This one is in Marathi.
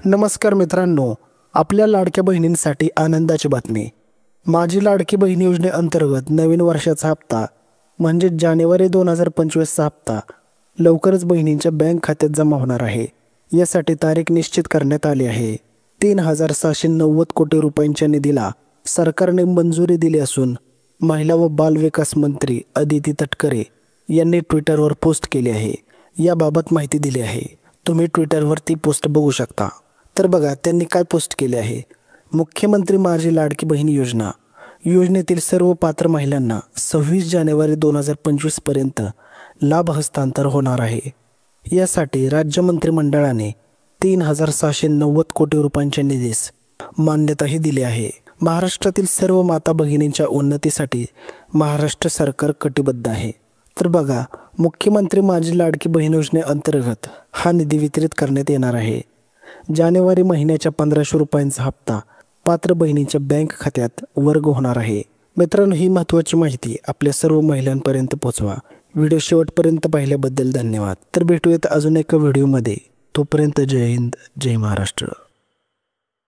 नमस्कार मित्रांनो, आपल्या लाडक्या बहिणींसाठी आनंदाची बातमी। माझी लाडकी बहीण योजनेअंतर्गत नवीन वर्षाचा हप्ता म्हणजे जानेवारी 2025चा हप्ता लवकरच बहिणींच्या बँक खात्यात जमा होणार आहे। यासाठी तारीख निश्चित करण्यात आली आहे। 3,790 कोटी रुपयांच्या निधीला सरकारने मंजुरी दिली असून महिला व बाल विकास मंत्री अदिती तटकरे यांनी ट्विटरवर पोस्ट केली आहे। याबाबत माहिती दिली आहे। तुम्ही ट्विटरवर ती पोस्ट बघू शकता। तर बघा त्यांनी काय पोस्ट केले आहे। मुख्यमंत्री माझी लाडकी बहीण योजनेतील सर्व पात्र महिलांना 26 जानेवारी 2025 पर्यंत लाभ हस्तांतर होणार आहे। यासाठी राज्य मंत्रिमंडळाने 3,790 कोटी रुपयांच्या निधीस मान्यताही दिली आहे। महाराष्ट्रातील सर्व माता भगिनींच्या उन्नतीसाठी महाराष्ट्र सरकार कटिबद्ध आहे। तर बघा, मुख्यमंत्री माझी लाडकी बहीण योजनेअंतर्गत हा निधी वितरित करण्यात येणार आहे। जानेवारी महिन्याच्या 1,500 रुपयांचा हप्ता पात्र बहिणींच्या बँक खात्यात वर्ग होणार आहे। मित्रांनो, ही महत्त्वाची माहिती आपल्या सर्व महिलांपर्यंत पोहोचवा। व्हिडिओ शेवटपर्यंत पाहिल्याबद्दल धन्यवाद। तर भेटूयात अजून एका व्हिडिओमध्ये। तोपर्यंत जय हिंद, जय महाराष्ट्र।